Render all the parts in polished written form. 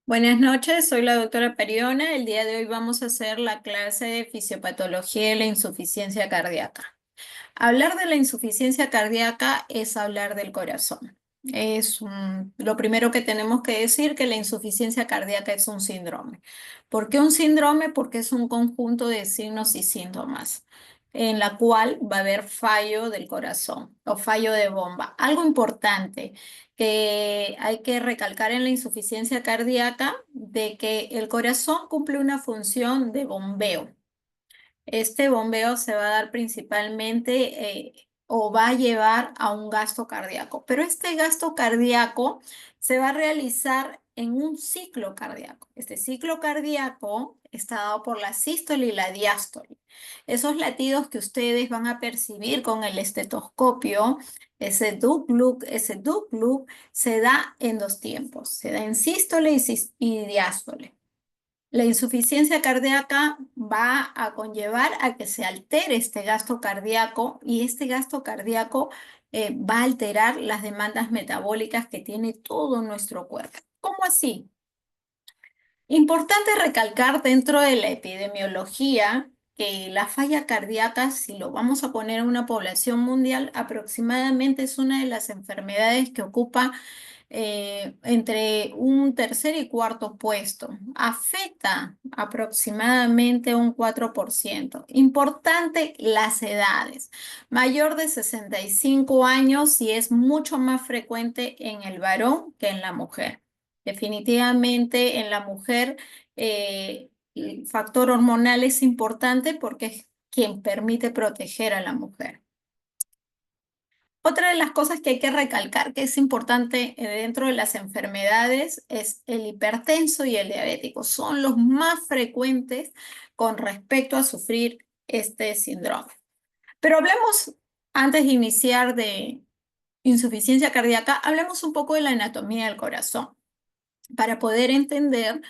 Buenas noches, soy la doctora Periona. El día de hoy vamos a hacer la clase de fisiopatología de la insuficiencia cardíaca. Hablar de la insuficiencia cardíaca es hablar del corazón. Lo primero que tenemos que decir que la insuficiencia cardíaca es un síndrome. ¿Por qué un síndrome? Porque es un conjunto de signos y síntomas en la cual va a haber fallo del corazón o fallo de bomba. Algo importante que hay que recalcar en la insuficiencia cardíaca de que el corazón cumple una función de bombeo. Este bombeo se va a dar principalmente o va a llevar a un gasto cardíaco, pero este gasto cardíaco se va a realizar en un ciclo cardíaco. Este ciclo cardíaco está dado por la sístole y la diástole. Esos latidos que ustedes van a percibir con el estetoscopio, ese duk-luk, se da en dos tiempos, se da en sístole y diástole. La insuficiencia cardíaca va a conllevar a que se altere este gasto cardíaco y este gasto cardíaco va a alterar las demandas metabólicas que tiene todo nuestro cuerpo. ¿Cómo así? Importante recalcar dentro de la epidemiología que la falla cardíaca, si lo vamos a poner en una población mundial, aproximadamente es una de las enfermedades que ocupa entre un tercer y cuarto puesto. Afecta aproximadamente un 4%. Importante las edades. Mayor de 65 años y es mucho más frecuente en el varón que en la mujer. Definitivamente en la mujer el factor hormonal es importante porque es quien permite proteger a la mujer. Otra de las cosas que hay que recalcar que es importante dentro de las enfermedades es el hipertenso y el diabético. Son los más frecuentes con respecto a sufrir este síndrome. Pero hablemos, antes de iniciar de insuficiencia cardíaca, hablemos un poco de la anatomía del corazón para poder entender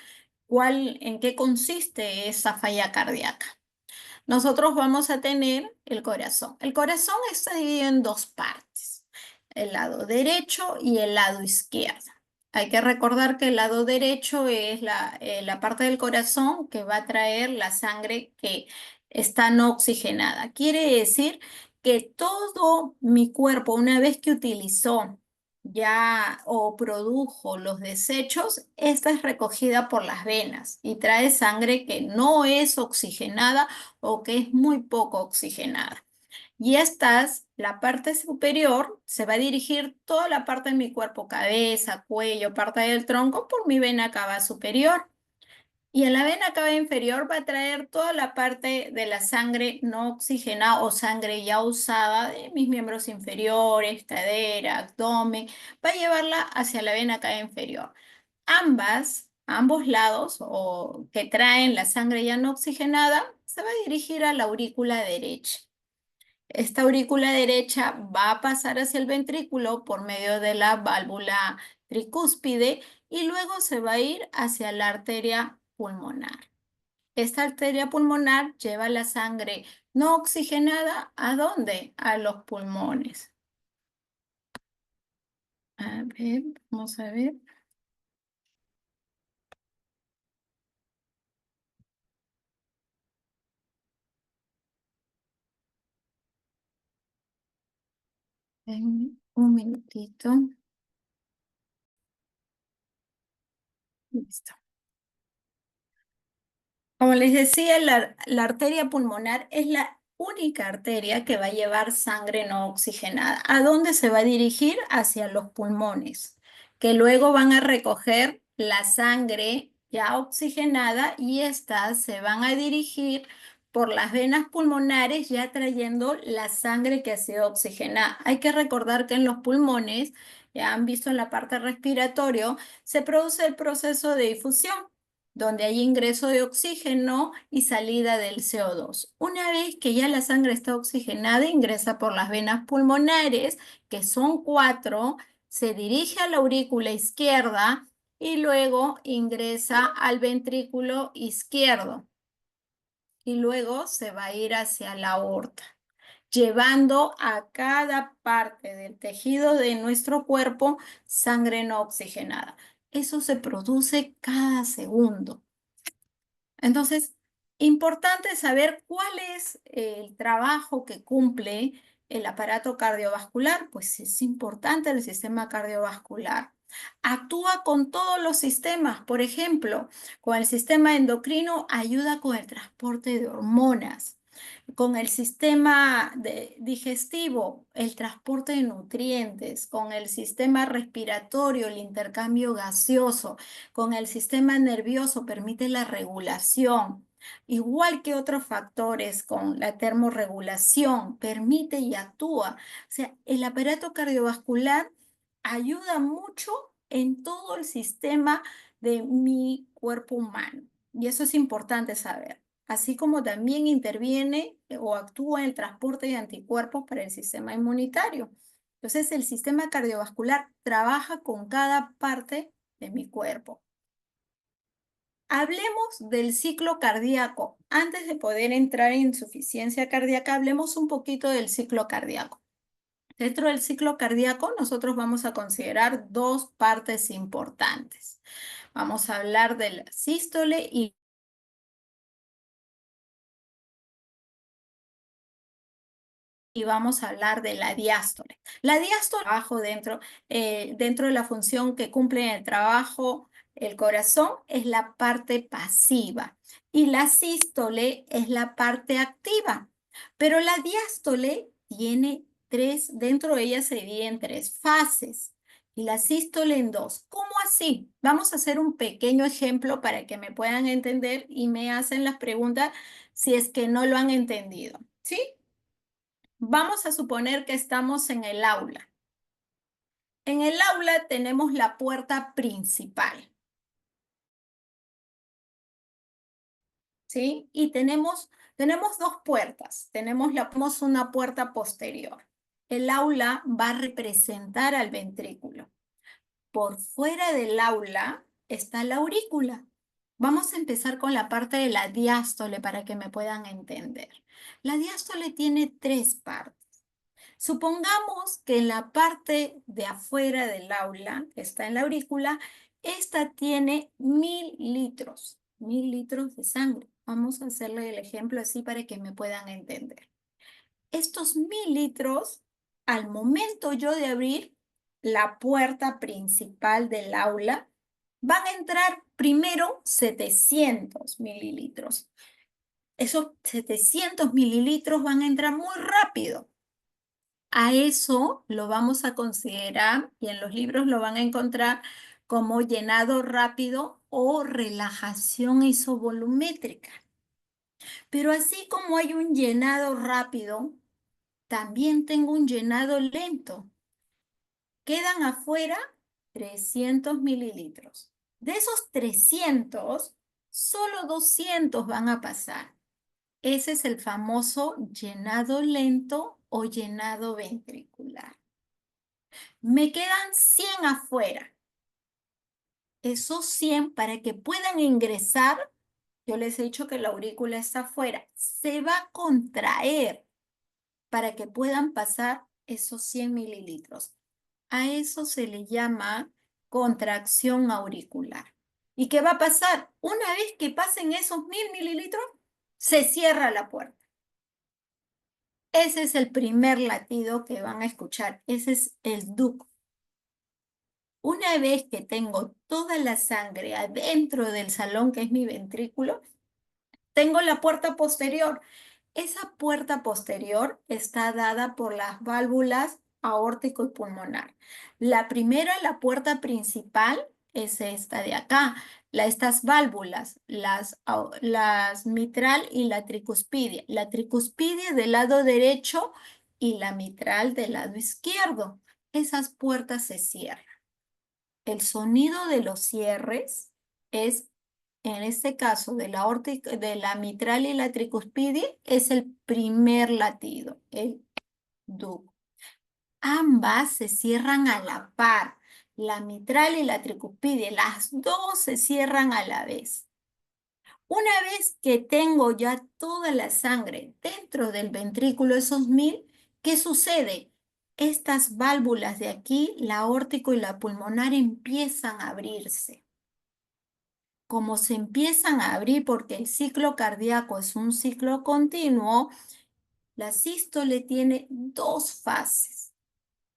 en qué consiste esa falla cardíaca. Nosotros vamos a tener el corazón. El corazón está dividido en dos partes, el lado derecho y el lado izquierdo. Hay que recordar que el lado derecho es la parte del corazón que va a traer la sangre que está no oxigenada. Quiere decir que todo mi cuerpo, una vez que utilizó ya o produjo los desechos, esta es recogida por las venas y trae sangre que no es oxigenada o que es muy poco oxigenada. Y la parte superior, se va a dirigir toda la parte de mi cuerpo, cabeza, cuello, parte del tronco, por mi vena cava superior. Y en la vena cava inferior va a traer toda la parte de la sangre no oxigenada o sangre ya usada de mis miembros inferiores, cadera, abdomen, va a llevarla hacia la vena cava inferior. Ambos lados o que traen la sangre ya no oxigenada, se va a dirigir a la aurícula derecha. Esta aurícula derecha va a pasar hacia el ventrículo por medio de la válvula tricúspide y luego se va a ir hacia la arteria pulmonar. Esta arteria pulmonar lleva la sangre no oxigenada ¿a dónde? A los pulmones. A ver, vamos a ver. Denme un minutito. Listo. Como les decía, la arteria pulmonar es la única arteria que va a llevar sangre no oxigenada. ¿A dónde se va a dirigir? Hacia los pulmones, que luego van a recoger la sangre ya oxigenada y estas se van a dirigir por las venas pulmonares ya trayendo la sangre que ha sido oxigenada. Hay que recordar que en los pulmones, ya han visto en la parte respiratoria, se produce el proceso de difusión donde hay ingreso de oxígeno y salida del CO2. Una vez que ya la sangre está oxigenada, ingresa por las venas pulmonares, que son 4, se dirige a la aurícula izquierda y luego ingresa al ventrículo izquierdo y luego se va a ir hacia la aorta, llevando a cada parte del tejido de nuestro cuerpo sangre no oxigenada. Eso se produce cada segundo. Entonces, importante saber cuál es el trabajo que cumple el aparato cardiovascular. Pues es importante el sistema cardiovascular. Actúa con todos los sistemas. Por ejemplo, con el sistema endocrino ayuda con el transporte de hormonas. Con el sistema digestivo, el transporte de nutrientes. Con el sistema respiratorio, el intercambio gaseoso. Con el sistema nervioso permite la regulación, igual que otros factores, con la termorregulación, permite y actúa. O sea, el aparato cardiovascular ayuda mucho en todo el sistema de mi cuerpo humano. Y eso es importante saber. Así como también interviene o actúa en el transporte de anticuerpos para el sistema inmunitario. Entonces, el sistema cardiovascular trabaja con cada parte de mi cuerpo. Hablemos del ciclo cardíaco. Antes de poder entrar en insuficiencia cardíaca, hablemos un poquito del ciclo cardíaco. Dentro del ciclo cardíaco, nosotros vamos a considerar dos partes importantes. Vamos a hablar de la sístole y vamos a hablar de la diástole. La diástole, dentro de la función que cumple en el trabajo el corazón, es la parte pasiva y la sístole es la parte activa. Pero la diástole tiene dentro de ella se divide en tres fases y la sístole en dos. ¿Cómo así? Vamos a hacer un pequeño ejemplo para que me puedan entender y me hacen las preguntas si es que no lo han entendido. ¿Sí? Vamos a suponer que estamos en el aula. En el aula tenemos la puerta principal, ¿sí? Y tenemos dos puertas. Tenemos una puerta posterior. El aula va a representar al ventrículo. Por fuera del aula está la aurícula. Vamos a empezar con la parte de la diástole para que me puedan entender. La diástole tiene tres partes. Supongamos que en la parte de afuera del aula, que está en la aurícula, esta tiene 1000 litros, 1000 litros de sangre. Vamos a hacerle el ejemplo así para que me puedan entender. Estos 1000 litros, al momento yo de abrir la puerta principal del aula, van a entrar primero 700 mililitros. Esos 700 mililitros van a entrar muy rápido. A eso lo vamos a considerar, y en los libros lo van a encontrar como llenado rápido o relajación isovolumétrica. Pero así como hay un llenado rápido, también tengo un llenado lento. Quedan afuera 300 mililitros. De esos 300, solo 200 van a pasar. Ese es el famoso llenado lento o llenado ventricular. Me quedan 100 afuera. Esos 100 para que puedan ingresar, yo les he dicho que la aurícula está afuera, se va a contraer para que puedan pasar esos 100 mililitros. A eso se le llama contracción auricular. ¿Y qué va a pasar? Una vez que pasen esos 1000 mililitros, se cierra la puerta. Ese es el primer latido que van a escuchar. Ese es el DUC. Una vez que tengo toda la sangre adentro del salón, que es mi ventrículo, tengo la puerta posterior. Esa puerta posterior está dada por las válvulas aórtico y pulmonar. La primera, la puerta principal, es esta de acá. Estas válvulas, las mitral y la tricuspidia. La tricuspidia del lado derecho y la mitral del lado izquierdo. Esas puertas se cierran. El sonido de los cierres es, en este caso, de la mitral y la tricuspidia, es el primer latido, el DUC. Ambas se cierran a la par. La mitral y la tricuspidia, las dos se cierran a la vez. Una vez que tengo ya toda la sangre dentro del ventrículo, esos 1000, ¿qué sucede? estas válvulas de aquí, la aórtico y la pulmonar, empiezan a abrirse. Como se empiezan a abrir porque el ciclo cardíaco es un ciclo continuo, la sístole tiene dos fases.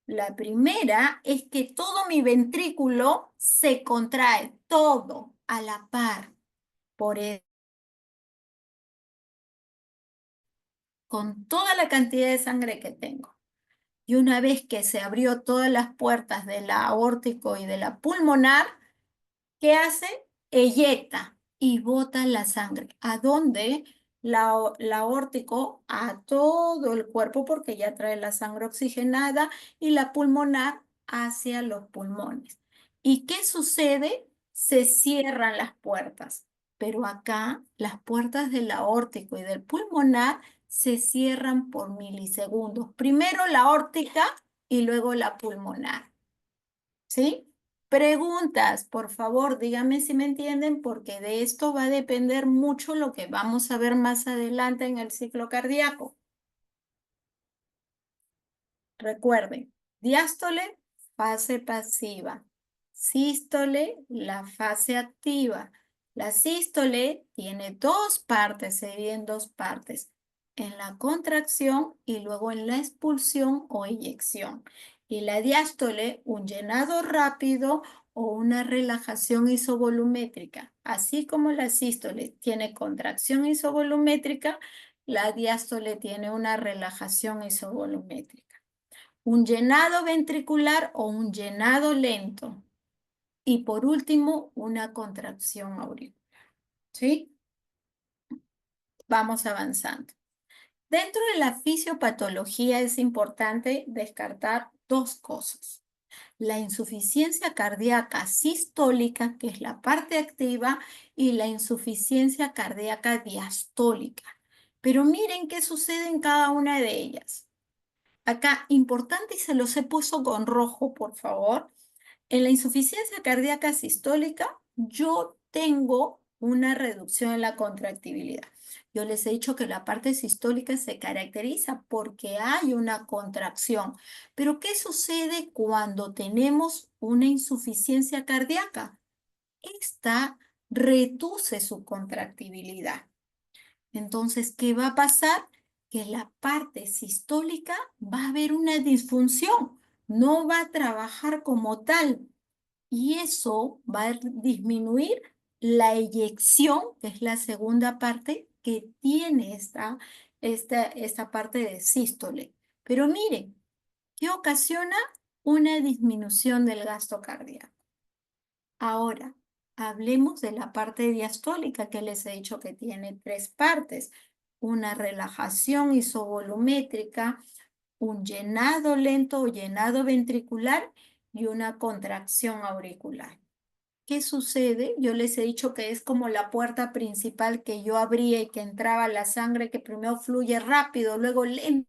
La primera es que todo mi ventrículo se contrae, todo a la par, por con toda la cantidad de sangre que tengo. Y una vez que se abrió todas las puertas de la aórtico y de la pulmonar, ¿qué hace? Eyecta y bota la sangre. ¿A dónde? La aórtico a todo el cuerpo porque ya trae la sangre oxigenada y la pulmonar hacia los pulmones. ¿Y qué sucede? Se cierran las puertas, pero acá las puertas del aórtico y del pulmonar se cierran por milisegundos. Primero la aórtica y luego la pulmonar. ¿Sí? Preguntas, por favor, díganme si me entienden, porque de esto va a depender mucho lo que vamos a ver más adelante en el ciclo cardíaco. Recuerden, diástole, fase pasiva. Sístole, la fase activa. La sístole tiene dos partes, se divide en dos partes, en la contracción y luego en la expulsión o eyección. Y la diástole, un llenado rápido o una relajación isovolumétrica. Así como la sístole tiene contracción isovolumétrica, la diástole tiene una relajación isovolumétrica. Un llenado ventricular o un llenado lento. Y por último, una contracción auricular. ¿Sí? Vamos avanzando. Dentro de la fisiopatología es importante descartar dos cosas. La insuficiencia cardíaca sistólica, que es la parte activa, y la insuficiencia cardíaca diastólica. Pero miren qué sucede en cada una de ellas. Acá, importante, y se los he puesto con rojo, por favor. En la insuficiencia cardíaca sistólica, yo tengo una reducción en la contractibilidad. Yo les he dicho que la parte sistólica se caracteriza porque hay una contracción. Pero ¿qué sucede cuando tenemos una insuficiencia cardíaca? Esta reduce su contractibilidad. Entonces, ¿qué va a pasar? Que la parte sistólica va a haber una disfunción, no va a trabajar como tal. Y eso va a disminuir la eyección, que es la segunda parte que tiene esta parte de sístole. Pero miren, ¿qué ocasiona? Una disminución del gasto cardíaco. Ahora, hablemos de la parte diastólica que les he dicho que tiene tres partes. Una relajación isovolumétrica, un llenado lento o llenado ventricular y una contracción auricular. ¿Qué sucede? Yo les he dicho que es como la puerta principal que yo abría y que entraba la sangre que primero fluye rápido, luego lento.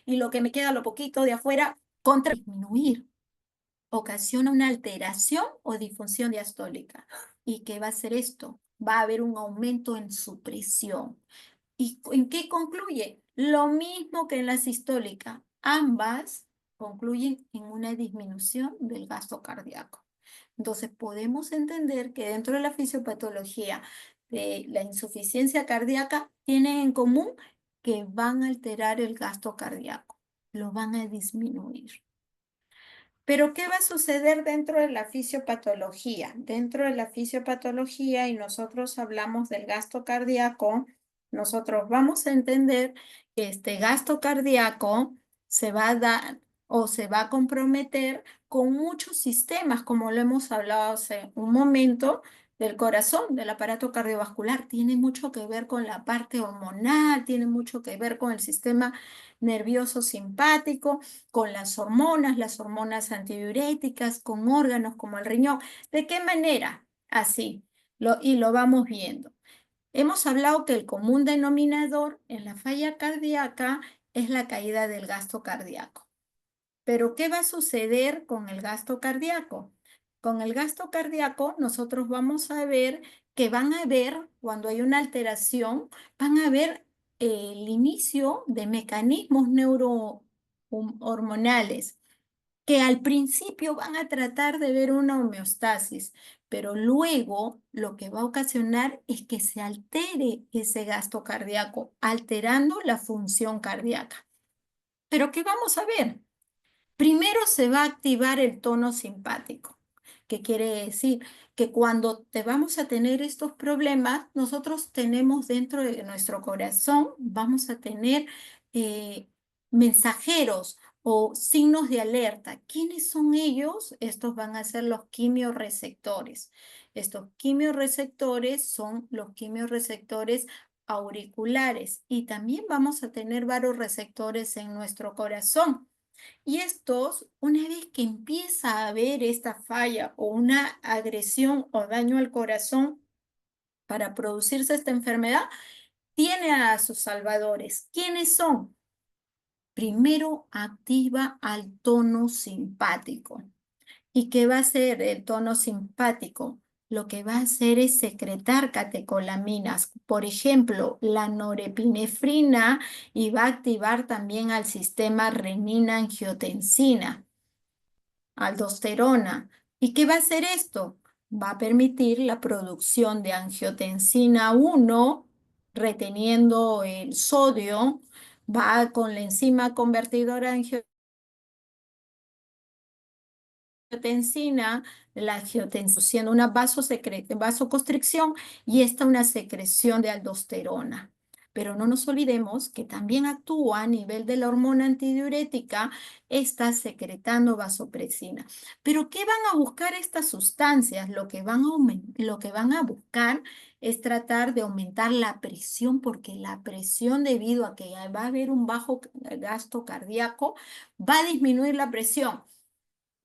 Y lo que me queda, lo poquito de afuera, contra disminuir. Ocasiona una alteración o disfunción diastólica. ¿Y qué va a hacer esto? Va a haber un aumento en su presión. ¿Y en qué concluye? Lo mismo que en la sistólica. Ambas concluyen en una disminución del gasto cardíaco. Entonces podemos entender que dentro de la fisiopatología de la insuficiencia cardíaca tienen en común que van a alterar el gasto cardíaco, lo van a disminuir. Pero ¿qué va a suceder dentro de la fisiopatología? Dentro de la fisiopatología, y nosotros hablamos del gasto cardíaco, nosotros vamos a entender que este gasto cardíaco se va a dar o se va a comprometer con muchos sistemas, como lo hemos hablado hace un momento, del corazón, del aparato cardiovascular. Tiene mucho que ver con la parte hormonal, tiene mucho que ver con el sistema nervioso simpático, con las hormonas antidiuréticas, con órganos como el riñón. ¿De qué manera? Así, y lo vamos viendo. Hemos hablado que el común denominador en la falla cardíaca es la caída del gasto cardíaco. Pero ¿qué va a suceder con el gasto cardíaco? Con el gasto cardíaco nosotros vamos a ver que van a ver, cuando hay una alteración, van a ver el inicio de mecanismos neurohormonales que al principio van a tratar de ver una homeostasis, pero luego lo que va a ocasionar es que se altere ese gasto cardíaco, alterando la función cardíaca. ¿Pero qué vamos a ver? Primero se va a activar el tono simpático, que quiere decir que cuando te vamos a tener estos problemas, nosotros tenemos dentro de nuestro corazón, vamos a tener eh, mensajeros o signos de alerta. ¿Quiénes son ellos? Estos van a ser los quimiorreceptores. Estos quimiorreceptores son los quimiorreceptores auriculares y también vamos a tener varios receptores en nuestro corazón. Y estos, una vez que empieza a haber esta falla o una agresión o daño al corazón para producirse esta enfermedad, tiene a sus salvadores. ¿Quiénes son? Primero activa al tono simpático. ¿Y qué va a hacer el tono simpático? Lo que va a hacer es secretar catecolaminas, por ejemplo, la norepinefrina, y va a activar también al sistema renina-angiotensina, aldosterona. ¿Y qué va a hacer esto? Va a permitir la producción de angiotensina 1, reteniendo el sodio, va con la enzima convertidora de angiotensina, la angiotensina siendo una vasoconstricción y esta una secreción de aldosterona. Pero no nos olvidemos que también actúa a nivel de la hormona antidiurética, está secretando vasopresina. ¿Pero qué van a buscar estas sustancias? Lo que van a buscar es tratar de aumentar la presión, porque la presión, debido a que va a haber un bajo gasto cardíaco, va a disminuir la presión.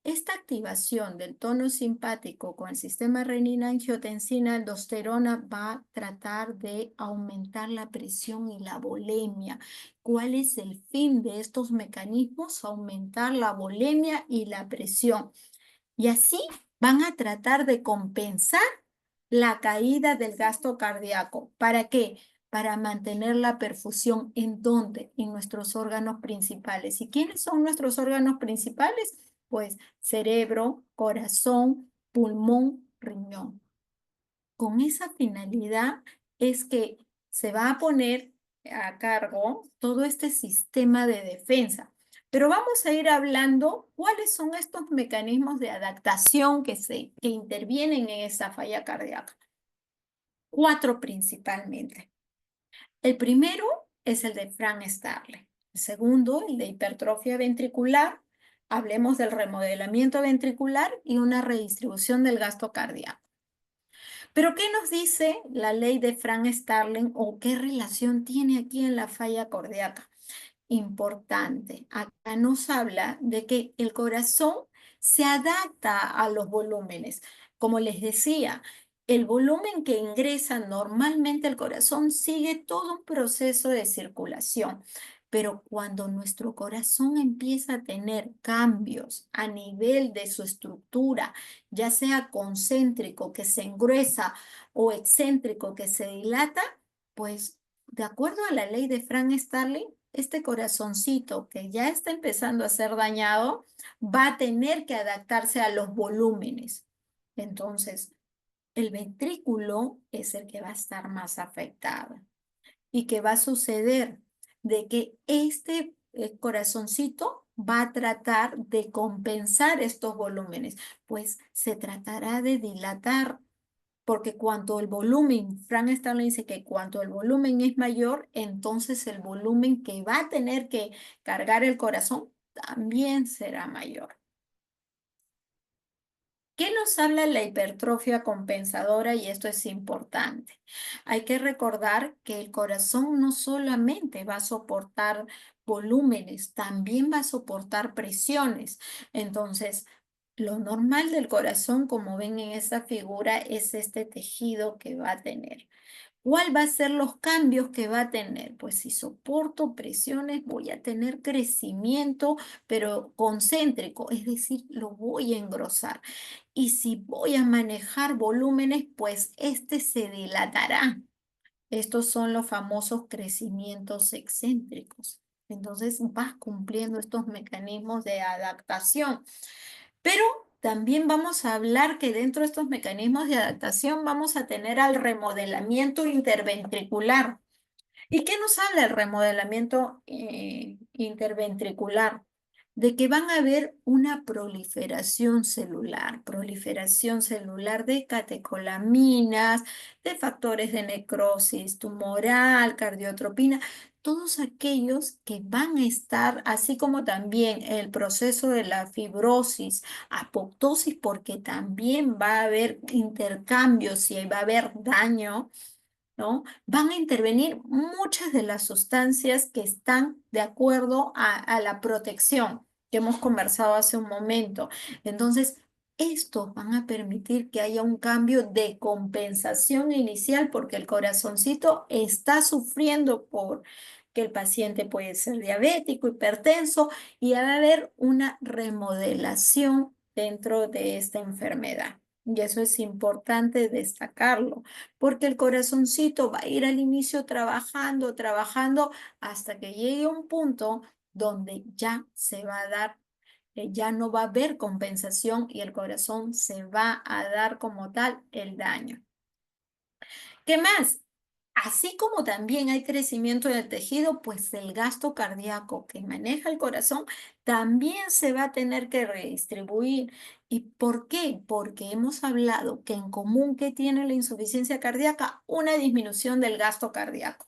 Esta activación del tono simpático con el sistema renina-angiotensina-aldosterona va a tratar de aumentar la presión y la volemia. ¿Cuál es el fin de estos mecanismos? Aumentar la volemia y la presión. Y así van a tratar de compensar la caída del gasto cardíaco. ¿Para qué? Para mantener la perfusión. ¿En dónde? En nuestros órganos principales. ¿Y quiénes son nuestros órganos principales? Pues cerebro, corazón, pulmón, riñón. Con esa finalidad es que se va a poner a cargo todo este sistema de defensa. Pero vamos a ir hablando cuáles son estos mecanismos de adaptación que intervienen en esa falla cardíaca. 4 principalmente. El primero es el de Frank Starling. El segundo, el de hipertrofia ventricular. Hablemos del remodelamiento ventricular y una redistribución del gasto cardíaco. Pero ¿qué nos dice la ley de Frank Starling o qué relación tiene aquí en la falla cardíaca? Importante. Acá nos habla de que el corazón se adapta a los volúmenes. Como les decía, el volumen que ingresa normalmente el corazón sigue todo un proceso de circulación. Pero cuando nuestro corazón empieza a tener cambios a nivel de su estructura, ya sea concéntrico, que se engruesa, o excéntrico, que se dilata, pues de acuerdo a la ley de Frank Starling, este corazoncito que ya está empezando a ser dañado va a tener que adaptarse a los volúmenes. Entonces, el ventrículo es el que va a estar más afectado. ¿Y qué va a suceder? De que este corazoncito va a tratar de compensar estos volúmenes, pues se tratará de dilatar, porque cuanto el volumen, Frank Starling dice que cuanto el volumen es mayor, entonces el volumen que va a tener que cargar el corazón también será mayor. ¿Qué nos habla la hipertrofia compensadora? Y esto es importante. Hay que recordar que el corazón no solamente va a soportar volúmenes, también va a soportar presiones. Entonces, Lo normal del corazón, como ven en esta figura, es este tejido que va a tener. ¿Cuál va a ser los cambios que va a tener? Pues si soporto presiones, voy a tener crecimiento, pero concéntrico, es decir, lo voy a engrosar. Y si voy a manejar volúmenes, pues este se dilatará. Estos son los famosos crecimientos excéntricos. Entonces vas cumpliendo estos mecanismos de adaptación. Pero también vamos a hablar que dentro de estos mecanismos de adaptación vamos a tener al remodelamiento interventricular. ¿Y qué nos habla el remodelamiento interventricular? De que van a haber una proliferación celular de catecolaminas, de factores de necrosis tumoral, cardiotropina, todos aquellos que van a estar, así como también el proceso de la fibrosis, apoptosis, porque también va a haber intercambios y va a haber daño, ¿no? Van a intervenir muchas de las sustancias que están de acuerdo a la protección que hemos conversado hace un momento. Entonces, estos van a permitir que haya un cambio de compensación inicial porque el corazoncito está sufriendo por que el paciente puede ser diabético, hipertenso y va a haber una remodelación dentro de esta enfermedad. Y eso es importante destacarlo porque el corazoncito va a ir al inicio trabajando, trabajando, hasta que llegue a un punto donde ya se va a dar, ya no va a haber compensación y el corazón se va a dar como tal el daño. ¿Qué más? Así como también hay crecimiento del tejido, pues el gasto cardíaco que maneja el corazón también se va a tener que redistribuir. ¿Y por qué? Porque hemos hablado que en común que tiene la insuficiencia cardíaca, una disminución del gasto cardíaco.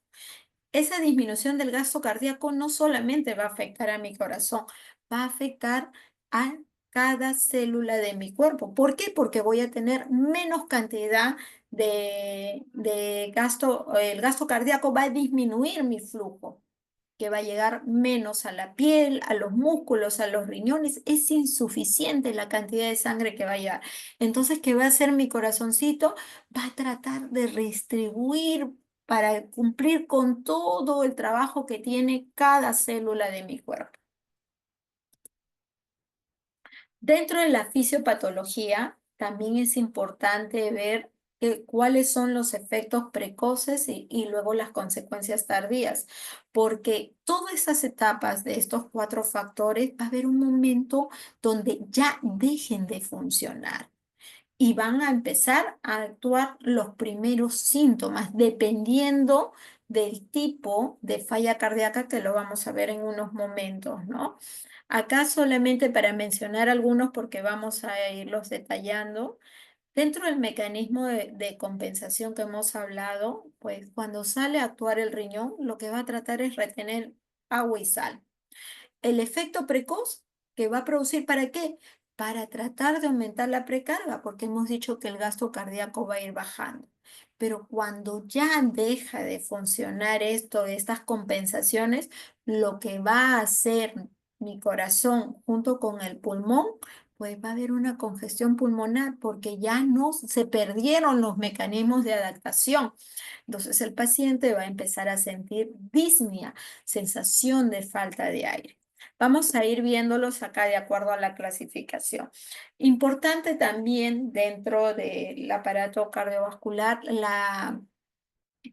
Esa disminución del gasto cardíaco no solamente va a afectar a mi corazón, va a afectar a cada célula de mi cuerpo. ¿Por qué? Porque voy a tener menos cantidad de gasto, el gasto cardíaco va a disminuir mi flujo, que va a llegar menos a la piel, a los músculos, a los riñones. Es insuficiente la cantidad de sangre que va a llegar. Entonces, ¿qué va a hacer mi corazoncito? Va a tratar de redistribuir para cumplir con todo el trabajo que tiene cada célula de mi cuerpo. Dentro de la fisiopatología, también es importante ver cuáles son los efectos precoces y luego las consecuencias tardías, porque todas esas etapas de estos cuatro factores va a haber un momento donde ya dejen de funcionar y van a empezar a actuar los primeros síntomas, dependiendo del tipo de falla cardíaca que lo vamos a ver en unos momentos, ¿no? Acá solamente para mencionar algunos porque vamos a irlos detallando. Dentro del mecanismo de compensación que hemos hablado, pues cuando sale a actuar el riñón, lo que va a tratar es retener agua y sal. El efecto precoz que va a producir, ¿para qué? Para tratar de aumentar la precarga, porque hemos dicho que el gasto cardíaco va a ir bajando. Pero cuando ya deja de funcionar esto, estas compensaciones, lo que va a hacer mi corazón junto con el pulmón, pues va a haber una congestión pulmonar porque ya no se perdieron los mecanismos de adaptación. Entonces el paciente va a empezar a sentir disnea, sensación de falta de aire. Vamos a ir viéndolos acá de acuerdo a la clasificación. Importante también dentro del aparato cardiovascular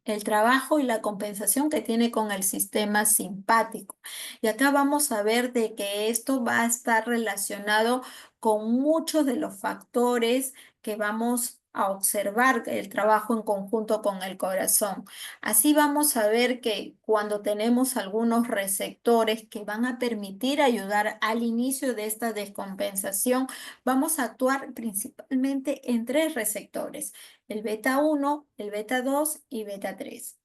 el trabajo y la compensación que tiene con el sistema simpático. Y acá vamos a ver de que esto va a estar relacionado con muchos de los factores que vamos a observar el trabajo en conjunto con el corazón. Así vamos a ver que cuando tenemos algunos receptores que van a permitir ayudar al inicio de esta descompensación, vamos a actuar principalmente en tres receptores: el beta 1, el beta 2 y beta 3.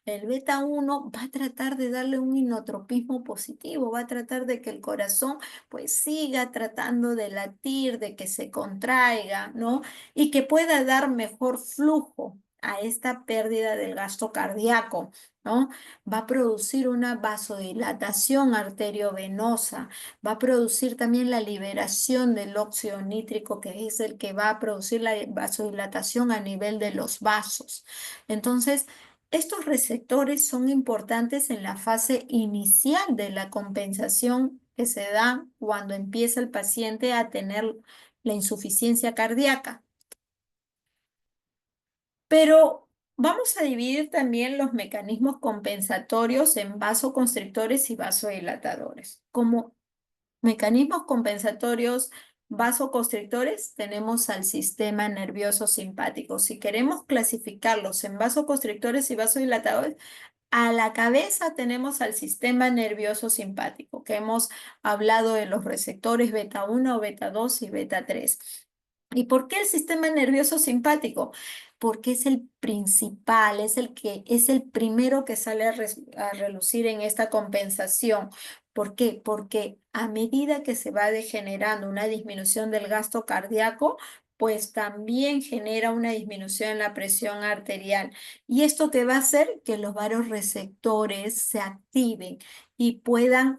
El beta 1 va a tratar de darle un inotropismo positivo, va a tratar de que el corazón pues siga tratando de latir, de que se contraiga, ¿no? Y que pueda dar mejor flujo a esta pérdida del gasto cardíaco, ¿no? Va a producir una vasodilatación arteriovenosa, va a producir también la liberación del óxido nítrico, que es el que va a producir la vasodilatación a nivel de los vasos. Entonces, estos receptores son importantes en la fase inicial de la compensación que se da cuando empieza el paciente a tener la insuficiencia cardíaca. Pero vamos a dividir también los mecanismos compensatorios en vasoconstrictores y vasodilatadores. Como mecanismos compensatorios vasoconstrictores tenemos al sistema nervioso simpático. Si queremos clasificarlos en vasoconstrictores y vasodilatadores, a la cabeza tenemos al sistema nervioso simpático, que hemos hablado de los receptores beta 1, beta 2 y beta 3. ¿Y por qué el sistema nervioso simpático? Porque es el principal, es el primero que sale a relucir en esta compensación. ¿Por qué? Porque a medida que se va degenerando una disminución del gasto cardíaco, pues también genera una disminución en la presión arterial. ¿Y esto qué va a hacer? Que los vasoreceptores se activen y puedan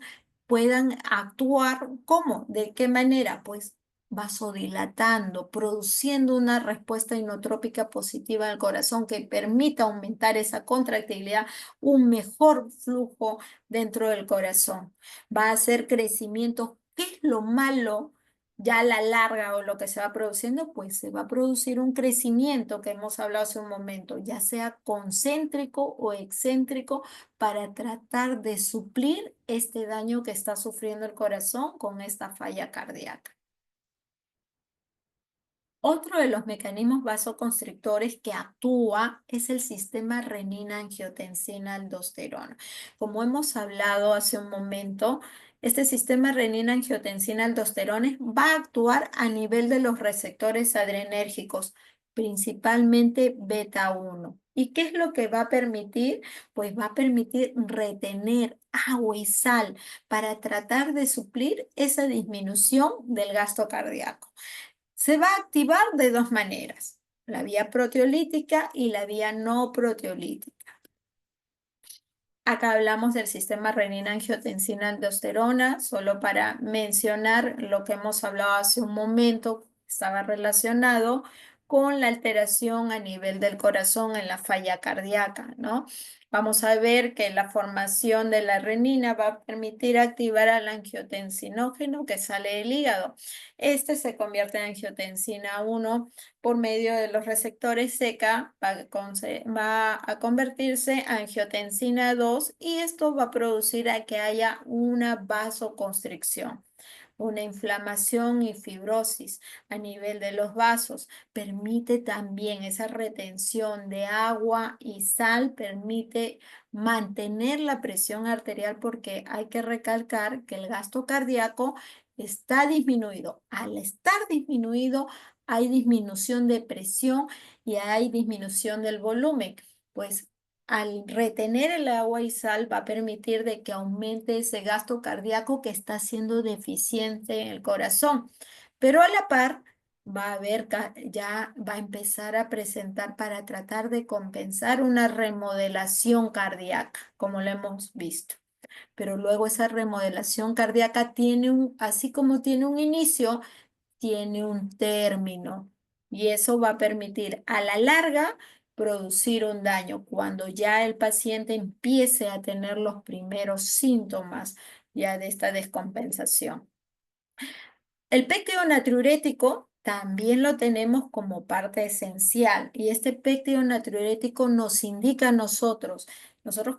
actuar. ¿Cómo? ¿De qué manera? Pues vasodilatando, produciendo una respuesta inotrópica positiva al corazón que permita aumentar esa contractilidad, un mejor flujo dentro del corazón. Va a hacer crecimiento. ¿Qué es lo malo? Ya a la larga o lo que se va produciendo, pues se va a producir un crecimiento que hemos hablado hace un momento, ya sea concéntrico o excéntrico, para tratar de suplir este daño que está sufriendo el corazón con esta falla cardíaca. Otro de los mecanismos vasoconstrictores que actúa es el sistema renina-angiotensina-aldosterona. Como hemos hablado hace un momento, este sistema renina-angiotensina-aldosterona va a actuar a nivel de los receptores adrenérgicos, principalmente beta 1. ¿Y qué es lo que va a permitir? Pues va a permitir retener agua y sal para tratar de suplir esa disminución del gasto cardíaco. Se va a activar de dos maneras, la vía proteolítica y la vía no proteolítica. Acá hablamos del sistema renina-angiotensina-aldosterona, solo para mencionar lo que hemos hablado hace un momento, estaba relacionado con la alteración a nivel del corazón en la falla cardíaca, ¿no? Vamos a ver que la formación de la renina va a permitir activar al angiotensinógeno que sale del hígado. Este se convierte en angiotensina 1 por medio de los receptores CK, va a convertirse a angiotensina 2 y esto va a producir a que haya una vasoconstricción, una inflamación y fibrosis a nivel de los vasos. Permite también esa retención de agua y sal, permite mantener la presión arterial porque hay que recalcar que el gasto cardíaco está disminuido. Al estar disminuido, hay disminución de presión y hay disminución del volumen. Pues al retener el agua y sal va a permitir de que aumente ese gasto cardíaco que está siendo deficiente en el corazón. Pero a la par va a haber, ya va a empezar a presentar para tratar de compensar una remodelación cardíaca, como lo hemos visto. Pero luego esa remodelación cardíaca tiene así como tiene un inicio, tiene un término y eso va a permitir a la larga producir un daño cuando ya el paciente empiece a tener los primeros síntomas ya de esta descompensación. El péptido natriurético también lo tenemos como parte esencial y este péptido natriurético nos indica a nosotros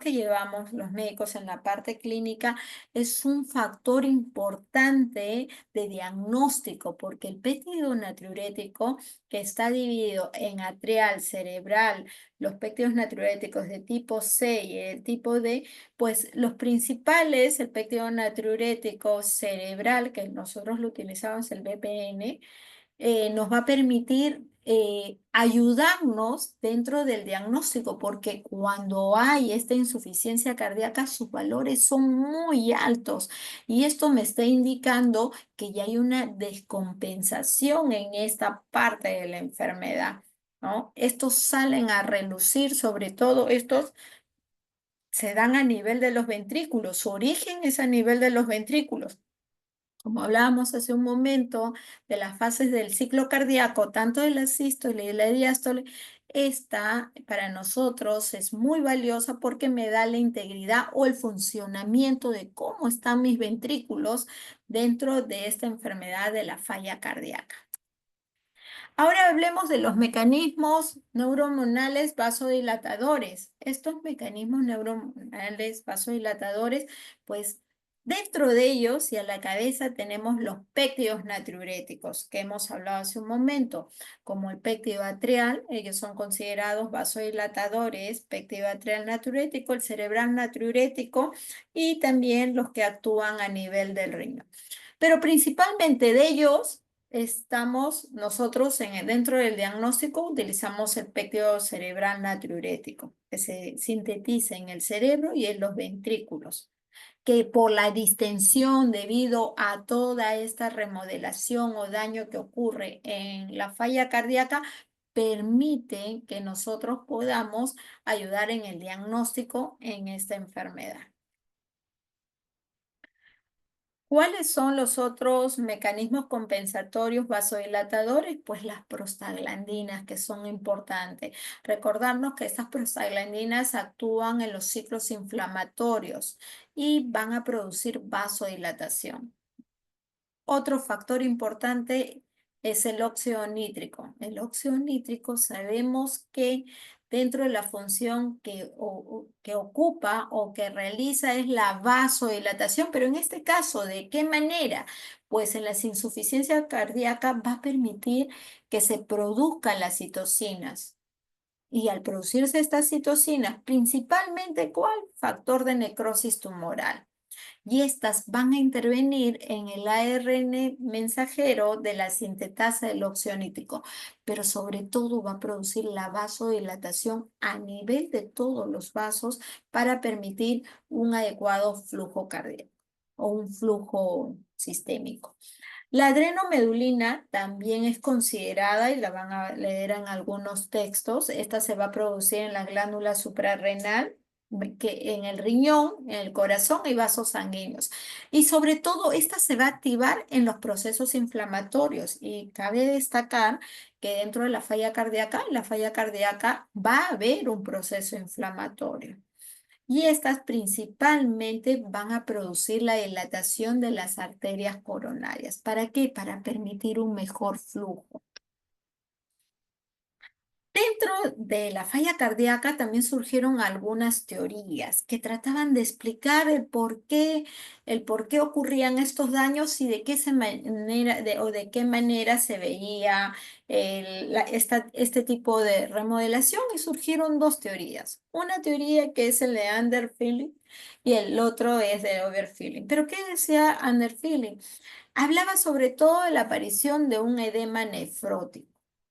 que llevamos los médicos en la parte clínica, es un factor importante de diagnóstico porque el péptido natriurético que está dividido en atrial, cerebral, los péptidos natriuréticos de tipo C y el tipo D, pues los principales, el péptido natriurético cerebral, que nosotros lo utilizamos, el BPN, nos va a permitir ayudarnos dentro del diagnóstico, porque cuando hay esta insuficiencia cardíaca, sus valores son muy altos y esto me está indicando que ya hay una descompensación en esta parte de la enfermedad. ¿no? Estos salen a relucir, sobre todo estos se dan a nivel de los ventrículos, su origen es a nivel de los ventrículos. Como hablábamos hace un momento de las fases del ciclo cardíaco, tanto de la sístole y la diástole, esta para nosotros es muy valiosa porque me da la integridad o el funcionamiento de cómo están mis ventrículos dentro de esta enfermedad de la falla cardíaca. Ahora hablemos de los mecanismos neurohormonales vasodilatadores. Estos mecanismos neurohormonales vasodilatadores, pues dentro de ellos y a la cabeza tenemos los péptidos natriuréticos que hemos hablado hace un momento, como el péptido atrial, ellos son considerados vasodilatadores, péptido atrial natriurético, el cerebral natriurético y también los que actúan a nivel del riñón. Pero principalmente de ellos estamos nosotros dentro del diagnóstico utilizamos el péptido cerebral natriurético que se sintetiza en el cerebro y en los ventrículos, que por la distensión debido a toda esta remodelación o daño que ocurre en la falla cardíaca, permite que nosotros podamos ayudar en el diagnóstico en esta enfermedad. ¿Cuáles son los otros mecanismos compensatorios vasodilatadores? Pues las prostaglandinas, que son importantes. Recordarnos que estas prostaglandinas actúan en los ciclos inflamatorios y van a producir vasodilatación. Otro factor importante es el óxido nítrico. El óxido nítrico sabemos que dentro de la función que ocupa o que realiza es la vasodilatación, pero en este caso, ¿de qué manera? Pues en las insuficiencias cardíacas va a permitir que se produzcan las citocinas. Y al producirse estas citocinas, principalmente, ¿cuál? Factor de necrosis tumoral y estas van a intervenir en el ARN mensajero de la sintetasa del óxido nítrico, pero sobre todo va a producir la vasodilatación a nivel de todos los vasos para permitir un adecuado flujo cardíaco o un flujo sistémico. La adrenomedulina también es considerada, y la van a leer en algunos textos, esta se va a producir en la glándula suprarrenal, que en el riñón, en el corazón y vasos sanguíneos. Y sobre todo, esta se va a activar en los procesos inflamatorios. Y cabe destacar que dentro de la falla cardíaca, en la falla cardíaca va a haber un proceso inflamatorio. Y estas principalmente van a producir la dilatación de las arterias coronarias. ¿Para qué? Para permitir un mejor flujo. Dentro de la falla cardíaca también surgieron algunas teorías que trataban de explicar el por qué ocurrían estos daños y de qué manera, o de qué manera se veía este tipo de remodelación. Y surgieron dos teorías. Una teoría que es el de Underfilling y el otro es de Overfilling. ¿Pero qué decía Underfilling? Hablaba sobre todo de la aparición de un edema nefrótico.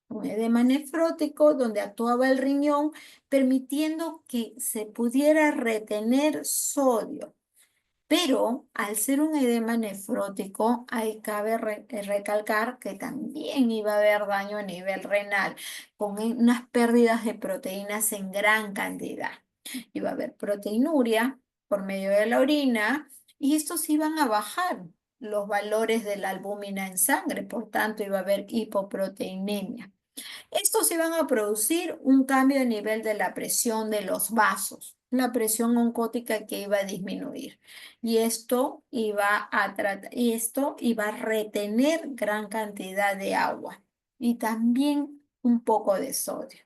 Un edema nefrótico donde actuaba el riñón, permitiendo que se pudiera retener sodio. Pero al ser un edema nefrótico, ahí cabe recalcar que también iba a haber daño a nivel renal, con unas pérdidas de proteínas en gran cantidad. Iba a haber proteinuria por medio de la orina y estos iban a bajar los valores de la albúmina en sangre, por tanto iba a haber hipoproteinemia. Estos iban a producir un cambio de nivel de la presión de los vasos, la presión oncótica que iba a disminuir. Y esto iba a retener gran cantidad de agua y también un poco de sodio,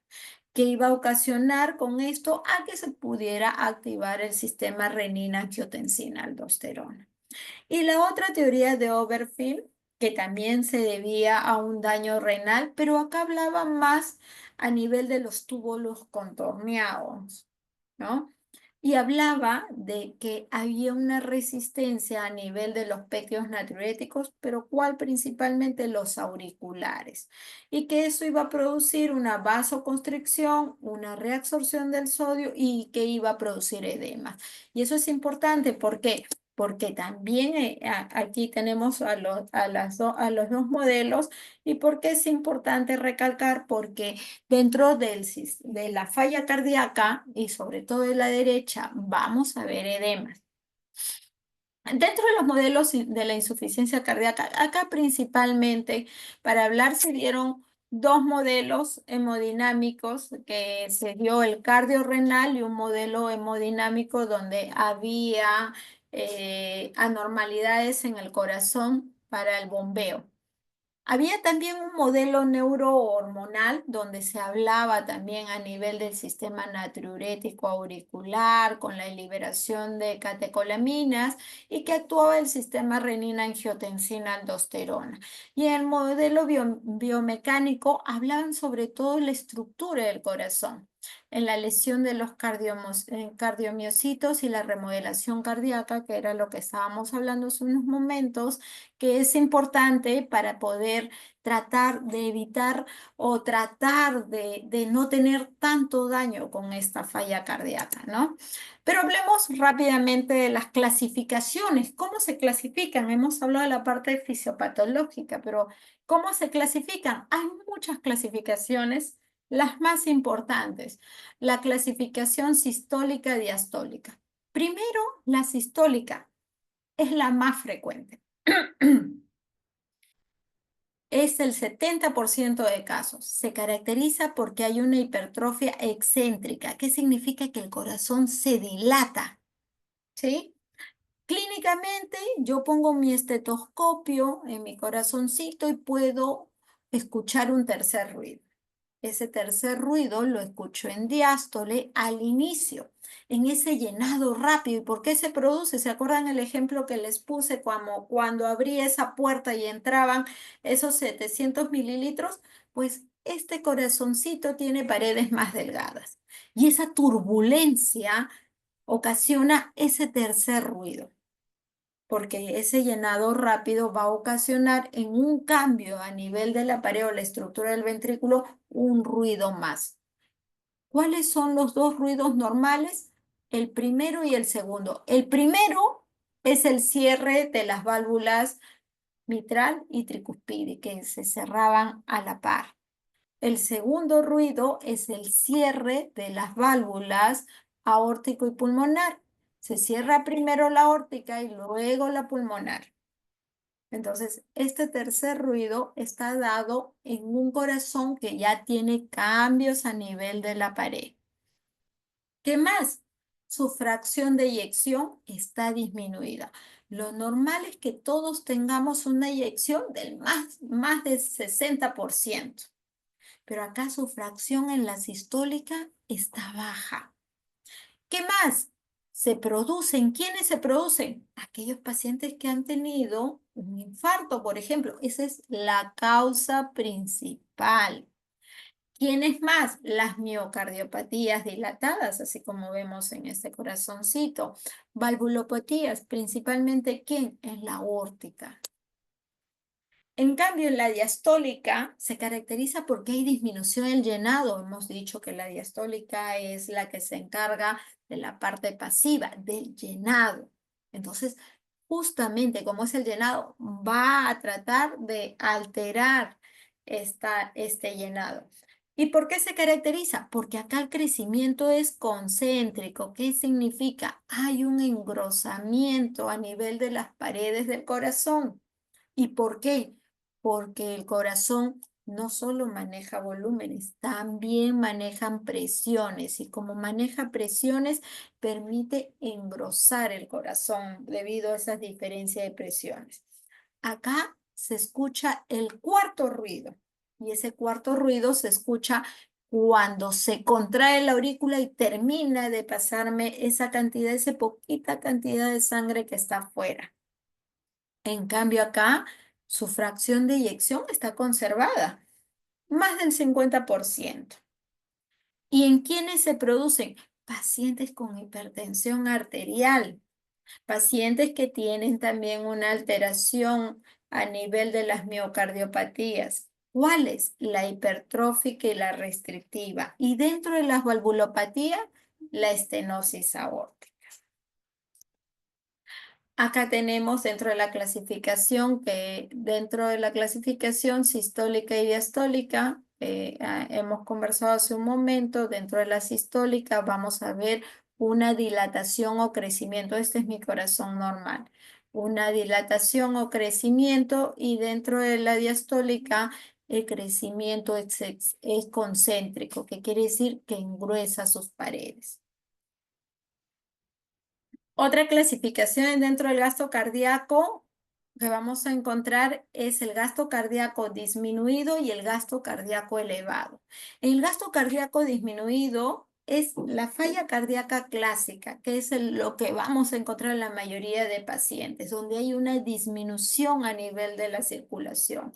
que iba a ocasionar con esto a que se pudiera activar el sistema renina-angiotensina-aldosterona. Y la otra teoría de Overfield, que también se debía a un daño renal, pero acá hablaba más a nivel de los túbulos contorneados, ¿no? Y hablaba de que había una resistencia a nivel de los péptidos natriuréticos, pero ¿cuál? Principalmente los auriculares. Y que eso iba a producir una vasoconstricción, una reabsorción del sodio y que iba a producir edema. Y eso es importante, ¿por qué? porque también aquí tenemos a los dos modelos. ¿Y por qué es importante recalcar? Porque dentro de la falla cardíaca y sobre todo de la derecha vamos a ver edemas. Dentro de los modelos de la insuficiencia cardíaca, acá principalmente para hablar se dieron dos modelos hemodinámicos, que se dio el cardiorrenal y un modelo hemodinámico donde había anormalidades en el corazón para el bombeo. Había también un modelo neurohormonal donde se hablaba también a nivel del sistema natriurético auricular con la liberación de catecolaminas y que actuaba el sistema renina-angiotensina-aldosterona. Y en el modelo biomecánico hablaban sobre todo la estructura del corazón, en la lesión de los cardiomiocitos y la remodelación cardíaca, que era lo que estábamos hablando hace unos momentos, que es importante para poder tratar de evitar o tratar de no tener tanto daño con esta falla cardíaca, ¿no? Pero hablemos rápidamente de las clasificaciones. ¿Cómo se clasifican? Hemos hablado de la parte fisiopatológica, pero ¿cómo se clasifican? Hay muchas clasificaciones, las más importantes. La clasificación sistólica diastólica. Primero, la sistólica es la más frecuente. Es el 70% de casos. Se caracteriza porque hay una hipertrofia excéntrica. ¿Qué significa? Que el corazón se dilata, ¿sí? Clínicamente, yo pongo mi estetoscopio en mi corazoncito y puedo escuchar un tercer ruido. Ese tercer ruido lo escucho en diástole al inicio, en ese llenado rápido. ¿Y por qué se produce? ¿Se acuerdan el ejemplo que les puse cuando abrí esa puerta y entraban esos 700 mililitros? Pues este corazoncito tiene paredes más delgadas y esa turbulencia ocasiona ese tercer ruido, porque ese llenado rápido va a ocasionar en un cambio a nivel de la pared o la estructura del ventrículo un ruido más. ¿Cuáles son los dos ruidos normales? El primero y el segundo. El primero es el cierre de las válvulas mitral y tricuspide, que se cerraban a la par. El segundo ruido es el cierre de las válvulas aórtico y pulmonar. Se cierra primero la aórtica y luego la pulmonar. Entonces, este tercer ruido está dado en un corazón que ya tiene cambios a nivel de la pared. ¿Qué más? Su fracción de eyección está disminuida. Lo normal es que todos tengamos una eyección del más del 60%, pero acá su fracción en la sistólica está baja. ¿Qué más? Se producen. ¿Quiénes se producen? Aquellos pacientes que han tenido un infarto, por ejemplo. Esa es la causa principal. ¿Quiénes más? Las miocardiopatías dilatadas, así como vemos en este corazoncito. Valvulopatías, principalmente ¿quién? En la aórtica. En cambio, en la diastólica se caracteriza porque hay disminución del llenado. Hemos dicho que la diastólica es la que se encarga de la parte pasiva, del llenado. Entonces, justamente como es el llenado, va a tratar de alterar este llenado. ¿Y por qué se caracteriza? Porque acá el crecimiento es concéntrico. ¿Qué significa? Hay un engrosamiento a nivel de las paredes del corazón. ¿Y por qué? Porque el corazón no solo maneja volúmenes, también manejan presiones y como maneja presiones permite engrosar el corazón debido a esas diferencias de presiones. Acá se escucha el cuarto ruido y ese cuarto ruido se escucha cuando se contrae la aurícula y termina de pasarme esa cantidad, esa poquita cantidad de sangre que está afuera. En cambio acá, su fracción de eyección está conservada, más del 50%. ¿Y en quiénes se producen? Pacientes con hipertensión arterial, pacientes que tienen también una alteración a nivel de las miocardiopatías. ¿Cuáles? La hipertrófica y la restrictiva. Y dentro de las valvulopatías, la estenosis aórtica. Acá tenemos dentro de la clasificación, que dentro de la clasificación sistólica y diastólica, hemos conversado hace un momento, dentro de la sistólica vamos a ver una dilatación o crecimiento. Este es mi corazón normal. Una dilatación o crecimiento, y dentro de la diastólica el crecimiento es concéntrico, que quiere decir que engruesa sus paredes. Otra clasificación dentro del gasto cardíaco que vamos a encontrar es el gasto cardíaco disminuido y el gasto cardíaco elevado. El gasto cardíaco disminuido es la falla cardíaca clásica, que es lo que vamos a encontrar en la mayoría de pacientes, donde hay una disminución a nivel de la circulación.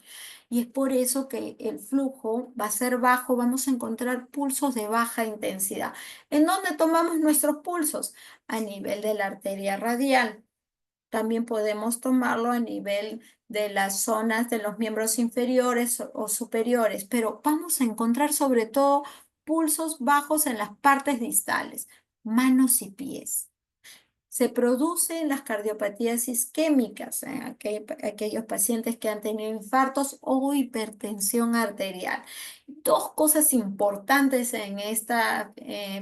Y es por eso que el flujo va a ser bajo, vamos a encontrar pulsos de baja intensidad. ¿En dónde tomamos nuestros pulsos? A nivel de la arteria radial. También podemos tomarlo a nivel de las zonas de los miembros inferiores o superiores, pero vamos a encontrar sobre todo pulsos bajos en las partes distales, manos y pies. Se produce en las cardiopatías isquémicas, en aquellos pacientes que han tenido infartos o hipertensión arterial. Dos cosas importantes en esta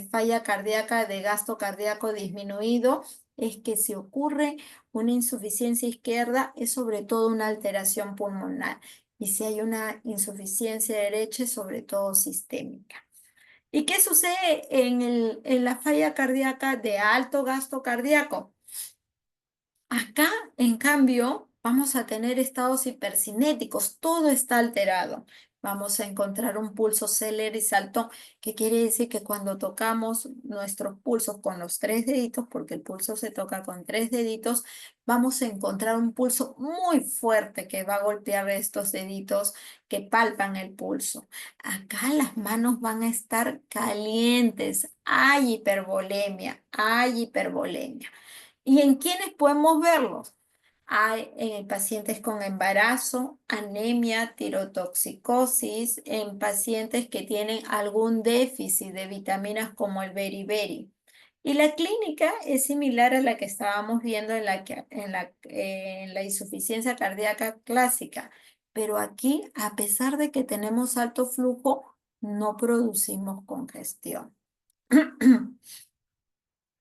falla cardíaca de gasto cardíaco disminuido es que si ocurre una insuficiencia izquierda es sobre todo una alteración pulmonar, y si hay una insuficiencia derecha es sobre todo sistémica. ¿Y qué sucede en la falla cardíaca de alto gasto cardíaco? Acá, en cambio, vamos a tener estados hipercinéticos, todo está alterado. Vamos a encontrar un pulso célere y saltón, que quiere decir que cuando tocamos nuestros pulsos con los tres deditos, porque el pulso se toca con tres deditos, vamos a encontrar un pulso muy fuerte que va a golpear estos deditos que palpan el pulso. Acá las manos van a estar calientes, hay hipervolemia, hay hipervolemia. ¿Y en quiénes podemos verlos? Hay en pacientes con embarazo, anemia, tirotoxicosis, en pacientes que tienen algún déficit de vitaminas como el beriberi. Y la clínica es similar a la que estábamos viendo en la insuficiencia cardíaca clásica, pero aquí, a pesar de que tenemos alto flujo, no producimos congestión.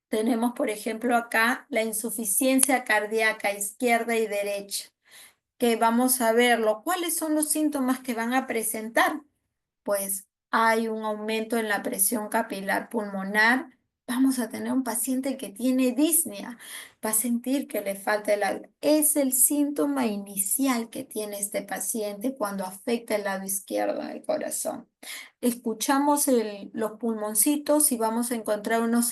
Tenemos, por ejemplo, acá la insuficiencia cardíaca izquierda y derecha, que vamos a verlo. ¿Cuáles son los síntomas que van a presentar? Pues hay un aumento en la presión capilar pulmonar. Vamos a tener un paciente que tiene disnea, va a sentir que le falta el aire. Es el síntoma inicial que tiene este paciente cuando afecta el lado izquierdo del corazón. Escuchamos los pulmoncitos y vamos a encontrar unos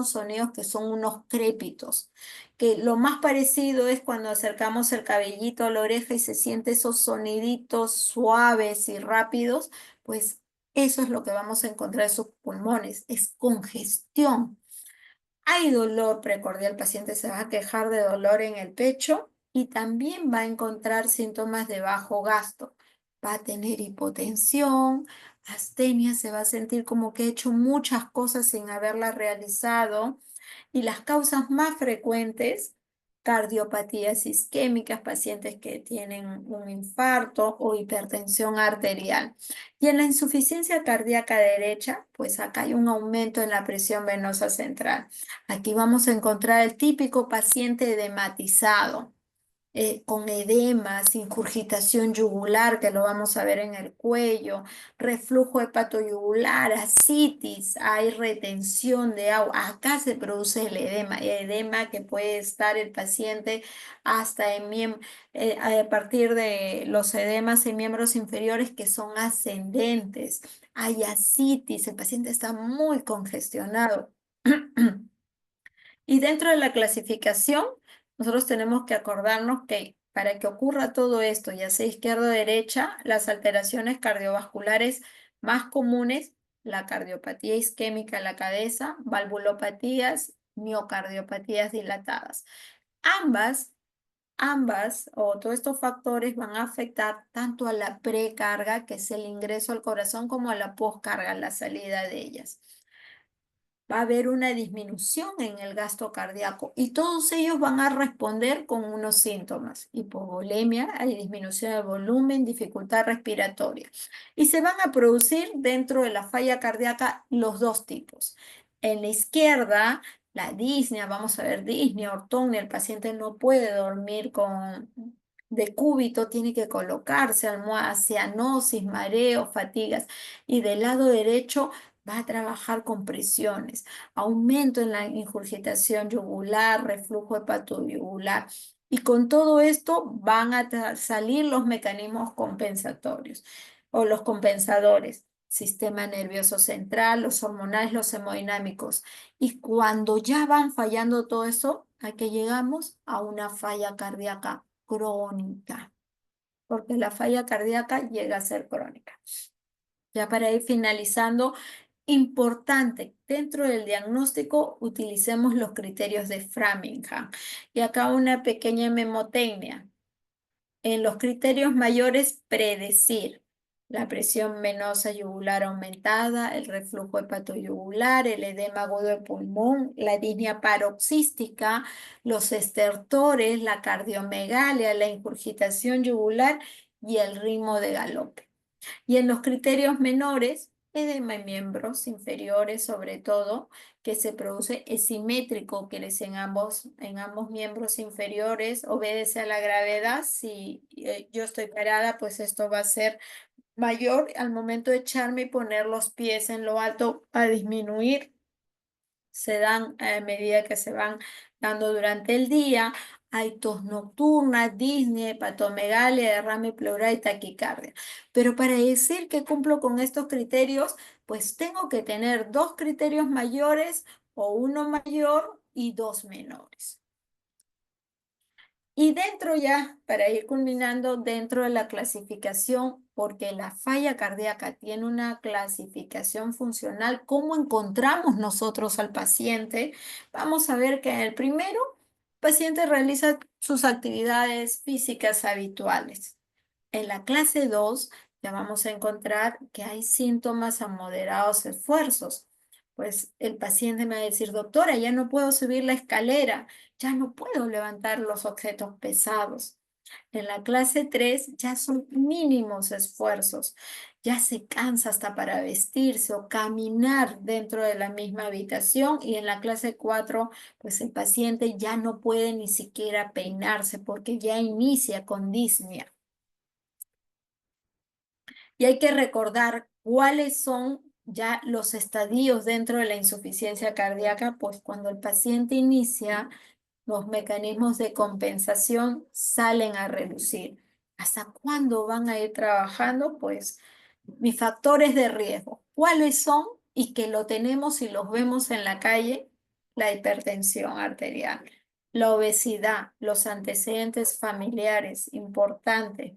sonidos que son unos crépitos, que lo más parecido es cuando acercamos el cabellito a la oreja y se siente esos soniditos suaves y rápidos. Pues eso es lo que vamos a encontrar en sus pulmones, es congestión. Hay dolor precordial, el paciente se va a quejar de dolor en el pecho y también va a encontrar síntomas de bajo gasto. Va a tener hipotensión, astenia, se va a sentir como que ha hecho muchas cosas sin haberlas realizado. Y las causas más frecuentes: cardiopatías isquémicas, pacientes que tienen un infarto o hipertensión arterial. Y en la insuficiencia cardíaca derecha, pues acá hay un aumento en la presión venosa central. Aquí vamos a encontrar el típico paciente edematizado, con edemas, ingurgitación yugular, que lo vamos a ver en el cuello, reflujo hepatoyugular, ascitis, hay retención de agua. Acá se produce el edema que puede estar el paciente hasta a partir de los edemas en miembros inferiores que son ascendentes. Hay ascitis, el paciente está muy congestionado. Y dentro de la clasificación, nosotros tenemos que acordarnos que para que ocurra todo esto, ya sea izquierda o derecha, las alteraciones cardiovasculares más comunes, la cardiopatía isquémica en la cabeza, valvulopatías, miocardiopatías dilatadas. Ambas, o todos estos factores van a afectar tanto a la precarga, que es el ingreso al corazón, como a la poscarga, la salida de ellas. va a haber una disminución en el gasto cardíaco y todos ellos van a responder con unos síntomas. Hipovolemia, hay disminución de volumen, dificultad respiratoria. Y se van a producir dentro de la falla cardíaca los dos tipos. En la izquierda, la disnea, vamos a ver disnea, ortognia, el paciente no puede dormir con decúbito, tiene que colocarse almohada, cianosis, mareo, fatigas. Y del lado derecho va a trabajar con presiones, aumento en la ingurgitación yugular, reflujo hepatoyugular. Y con todo esto van a salir los mecanismos compensatorios o los compensadores, sistema nervioso central, los hormonales, los hemodinámicos. Y cuando ya van fallando todo eso, ¿a qué llegamos? A una falla cardíaca crónica, porque la falla cardíaca llega a ser crónica. Ya para ir finalizando, importante, dentro del diagnóstico utilicemos los criterios de Framingham. Y acá una pequeña memotecnia. En los criterios mayores, predecir la presión venosa yugular aumentada, el reflujo hepatoyugular, el edema agudo de pulmón, la disnea paroxística, los estertores, la cardiomegalia, la ingurgitación yugular y el ritmo de galope. Y en los criterios menores, edema en miembros inferiores, sobre todo, que se produce es simétrico, que es en ambos miembros inferiores, obedece a la gravedad. Si yo estoy parada, pues esto va a ser mayor al momento de echarme y poner los pies en lo alto a disminuir. Se dan a medida que se van dando durante el día. Hay tos nocturna, disnea, hepatomegalia, derrame pleural y taquicardia. Pero para decir que cumplo con estos criterios, pues tengo que tener dos criterios mayores o uno mayor y dos menores. Y dentro ya, para ir culminando, dentro de la clasificación, porque la falla cardíaca tiene una clasificación funcional, ¿cómo encontramos nosotros al paciente? Vamos a ver que en el primero, el paciente realiza sus actividades físicas habituales. En la clase 2 ya vamos a encontrar que hay síntomas a moderados esfuerzos. Pues el paciente me va a decir, doctora, ya no puedo subir la escalera, ya no puedo levantar los objetos pesados. En la clase 3 ya son mínimos esfuerzos, ya se cansa hasta para vestirse o caminar dentro de la misma habitación. Y en la clase 4 pues el paciente ya no puede ni siquiera peinarse porque ya inicia con disnea. Y hay que recordar cuáles son ya los estadios dentro de la insuficiencia cardíaca, pues cuando el paciente inicia, los mecanismos de compensación salen a relucir. ¿Hasta cuándo van a ir trabajando? Pues mis factores de riesgo. ¿Cuáles son? Y que lo tenemos y los vemos en la calle: la hipertensión arterial, la obesidad, los antecedentes familiares, importantes.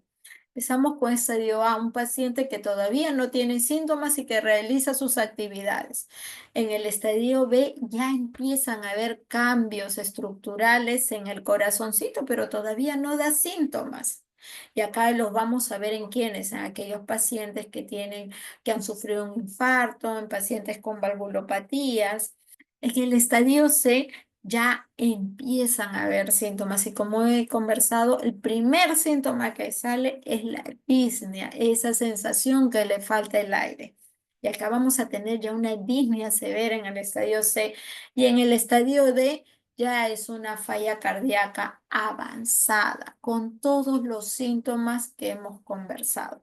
Empezamos con estadio A, un paciente que todavía no tiene síntomas y que realiza sus actividades. En el estadio B ya empiezan a haber cambios estructurales en el corazoncito, pero todavía no da síntomas. Y acá los vamos a ver en quiénes, en aquellos pacientes que han sufrido un infarto, en pacientes con valvulopatías. En el estadio C ya empiezan a haber síntomas y como he conversado, el primer síntoma que sale es la disnea, esa sensación que le falta el aire. Y acá vamos a tener ya una disnea severa en el estadio C y en el estadio D ya es una falla cardíaca avanzada con todos los síntomas que hemos conversado.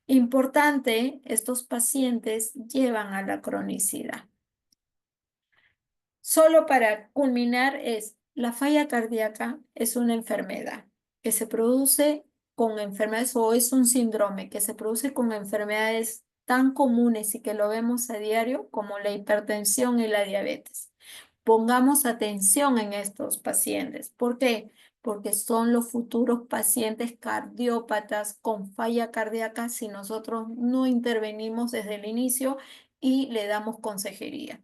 Importante, estos pacientes llevan a la cronicidad. Solo para culminar, la falla cardíaca es una enfermedad que se produce con enfermedades o es un síndrome que se produce con enfermedades tan comunes y que lo vemos a diario como la hipertensión y la diabetes. Pongamos atención en estos pacientes. ¿Por qué? Porque son los futuros pacientes cardiópatas con falla cardíaca si nosotros no intervenimos desde el inicio y le damos consejería.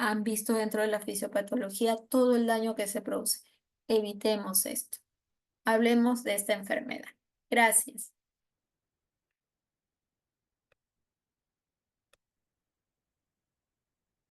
Han visto dentro de la fisiopatología todo el daño que se produce. Evitemos esto. Hablemos de esta enfermedad. Gracias.